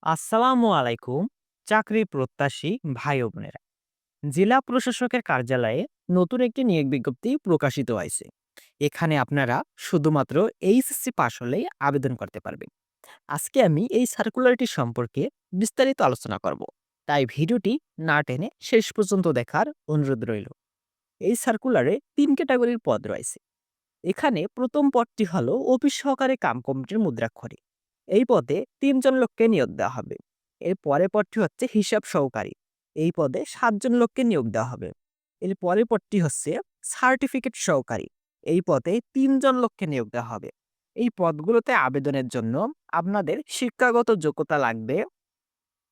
আসসালামু আলাইকুম। চাকরি প্রত্যাশী ভাই ও বোনেরা, জেলা প্রশাসকের কার্যালয়ে নতুন একটি নিয়োগ বিজ্ঞপ্তি প্রকাশিত হয়েছে। এখানে আপনারা শুধুমাত্র এইচএসসি পাশ হলেই আবেদন করতে পারবেন। আজকে আমি এই সার্কুলারটি সম্পর্কে বিস্তারিত আলোচনা করব, তাই ভিডিওটি না টেনে শেষ পর্যন্ত দেখার অনুরোধ রইল। এই সার্কুলারে ৩ ক্যাটাগরির পদ রয়েছে। এখানে প্রথম পদটি হলো অফিস সহকারী কাম কমিটির মুদ্রাক্ষরে। এই পদে ৩ জন লোককে নিয়োগ দেওয়া হবে। এর পরের পদটি হচ্ছে হিসাব সহকারী। এই পদে ৭ জন লোককে নিয়োগ দেওয়া হবে। এর পরের পদটি হচ্ছে সার্টিফিকেট সহকারী। এই পদে ৩ জন লোককে নিয়োগ দেওয়া হবে। এই পদগুলোতে আবেদনের জন্য আপনাদের শিক্ষাগত যোগ্যতা লাগবে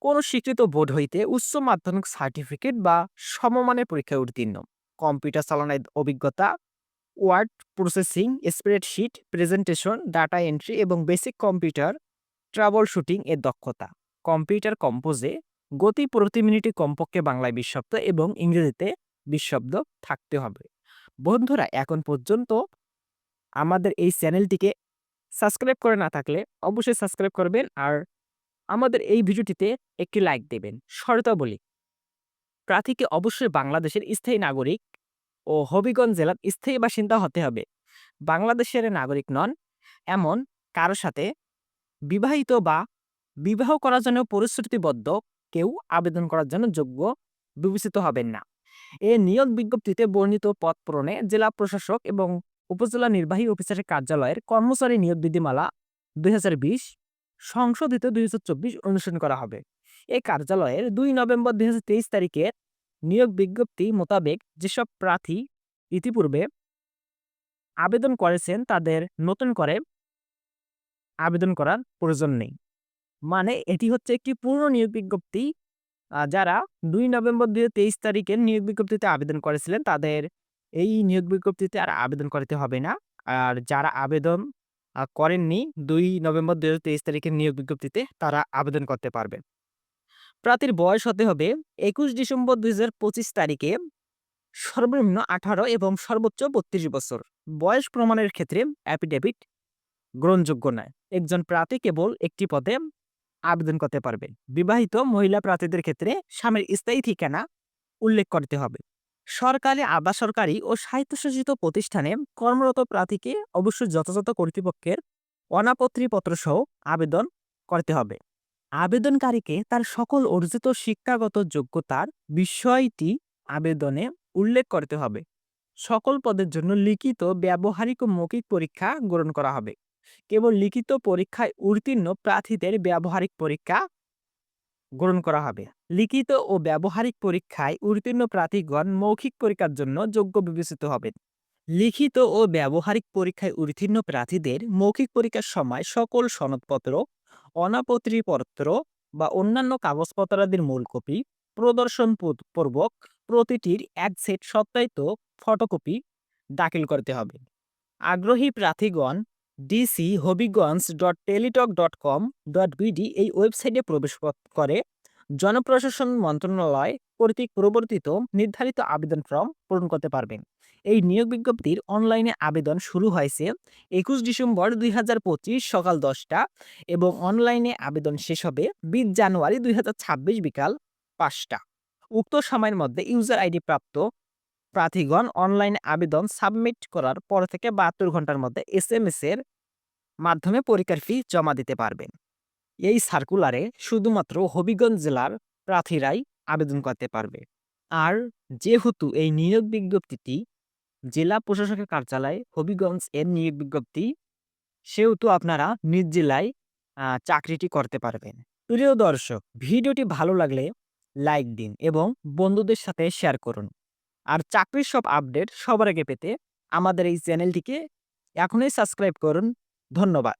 কোনো স্বীকৃত বোর্ড হইতে উচ্চ মাধ্যমিক সার্টিফিকেট বা সমমানের পরীক্ষায় উত্তীর্ণ, কম্পিউটার চালানোর অভিজ্ঞতা, word processing, spreadsheet, presentation, data entry এবং বেসিক কম্পিউটার ট্রাবল শুটিং এর দক্ষতা। কম্পিউটার কম্পোজে গতি প্রতি মিনিটে কমপক্ষে বাংলায় ২০ শব্দ এবং ইংরেজিতে ২০ শব্দ থাকতে হবে। বন্ধুরা, এখন পর্যন্ত আমাদের এই চ্যানেলটিকে সাবস্ক্রাইব করে না থাকলে অবশ্যই সাবস্ক্রাইব করবেন আর আমাদের এই ভিডিওটিতে একটি লাইক দেবেন। শর্তাবলী: প্রার্থীকে অবশ্যই বাংলাদেশের স্থায়ী নাগরিক ও হবিগঞ্জ জেলার স্থায়ী বাসিন্দা হতে হবে। বাংলাদেশের নাগরিক নন এমন কারো সাথে বিবাহিত বা বিবাহ করার জন্য প্রতিশ্রুতিবদ্ধ কেউ আবেদন করার জন্য যোগ্য বিবেচিত হবেন না। এ নিয়োগ বিজ্ঞপ্তিতে বর্ণিত পদ পূরণে জেলা প্রশাসক এবং উপজেলা নির্বাহী অফিসারের কার্যালয়ের কর্মচারী নিয়োগ বিধিমালা ২০২০ সংশোধিত ২০২৪ অনুসরণ করা হবে। এই কার্যালয়ের ২ নভেম্বর ২০২৩ তারিখের নিয়োগ বিজ্ঞপ্তি মোতাবেক যেসব প্রার্থী ইতিপূর্বে আবেদন করেছেন তাদের নতুন করে আবেদন করার প্রয়োজন নেই। মানে এটি হচ্ছে একটি পূর্ণ নিয়োগ বিজ্ঞপ্তি। যারা ২ নভেম্বর ২০২৩ তারিখের নিয়োগ বিজ্ঞপ্তিতে আবেদন করেছিলেন তাদের এই নিয়োগ বিজ্ঞপ্তিতে আর আবেদন করতে হবে না। আর যারা আবেদন করেননি ২ নভেম্বর ২০২৩ তারিখের নিয়োগ বিজ্ঞপ্তিতে তারা আবেদন করতে পারবেন। প্রার্থীর বয়স হতে হবে ২১ ডিসেম্বর ২০২৫ তারিখে সর্বনিম্ন ১৮ এবং সর্বোচ্চ ৩২ বছর। বয়স প্রমাণের ক্ষেত্রে অ্যাফিডেভিট গ্রহণযোগ্য নয়। একজন প্রার্থী কেবল একটি পদে আবেদন করতে পারবেন। বিবাহিত মহিলা প্রার্থীদের ক্ষেত্রে স্বামীর স্থায়ী ঠিকানা উল্লেখ করতে হবে। সরকারি, আধা সরকারি ও স্বায়ত্তশাসিত প্রতিষ্ঠানে কর্মরত প্রার্থীকে অবশ্যই যথাযথ কর্তৃপক্ষের অনাপত্তিপত্র সহ আবেদন করতে হবে। আবেদনকারীকে তার সকল অর্জিত শিক্ষাগত যোগ্যতার বিষয়টি আবেদনে উল্লেখ করতে হবে। সকল পদের জন্য লিখিত, ব্যবহারিক ও মৌখিক পরীক্ষা গ্রহণ করা হবে। কেবল লিখিত পরীক্ষায় উত্তীর্ণ প্রার্থীদের ব্যবহারিক পরীক্ষা গ্রহণ করা হবে। লিখিত ও ব্যবহারিক পরীক্ষায় উত্তীর্ণ প্রার্থীগণ মৌখিক পরীক্ষার জন্য যোগ্য বিবেচিত হবেন। লিখিত ও ব্যবহারিক পরীক্ষায় উত্তীর্ণ প্রার্থীদের মৌখিক পরীক্ষার সময় সকল সনদপত্র, অনাপত্তিপত্র বা অন্যান্য কাগজপত্রাদির মূল কপি প্রদর্শন পূর্বক প্রতিটির এক সেট সত্যায়িত ফটোকপি দাখিল করতে হবে। আগ্রহী প্রার্থীগণ dchobbygonz.teletalk.com.bd এই ওয়েবসাইটে প্রবেশ করে জনপ্রশাসন মন্ত্রণালয় কর্তৃক প্রবর্তিত নির্ধারিত আবেদন ফর্ম পূরণ করতে পারবেন। এই নিয়োগ বিজ্ঞপ্তির অনলাইনে আবেদন শুরু হয়েছে ২১ ডিসেম্বর ২০২৫ সকাল ১০টা এবং অনলাইনে আবেদন শেষ হবে ২০ জানুয়ারি ২০২৬ বিকাল ৫টা। উক্ত সময়ের মধ্যে ইউজার আইডি প্রাপ্ত প্রার্থীগণ অনলাইনে আবেদন সাবমিট করার পর থেকে ৭২ ঘন্টার মধ্যে এসএমএস এর মাধ্যমে পরীক্ষার ফি জমা দিতে পারবেন। এই সার্কুলারে শুধুমাত্র হবিগঞ্জ জেলার প্রার্থীরাই আবেদন করতে পারবে। আর যেহেতু এই নিয়োগ বিজ্ঞপ্তিটি জেলা প্রশাসকের কার্যালয় হবিগঞ্জ এর নিয়োগ বিজ্ঞপ্তি, সেহেতু আপনারা নিজ জেলায় চাকরিটি করতে পারবেন। প্রিয় দর্শক, ভিডিওটি ভালো লাগলে লাইক দিন এবং বন্ধুদের সাথে শেয়ার করুন। আর চাকরির সব আপডেট সবার আগে পেতে আমাদের এই চ্যানেলটিকে এখনই সাবস্ক্রাইব করুন। ধন্যবাদ।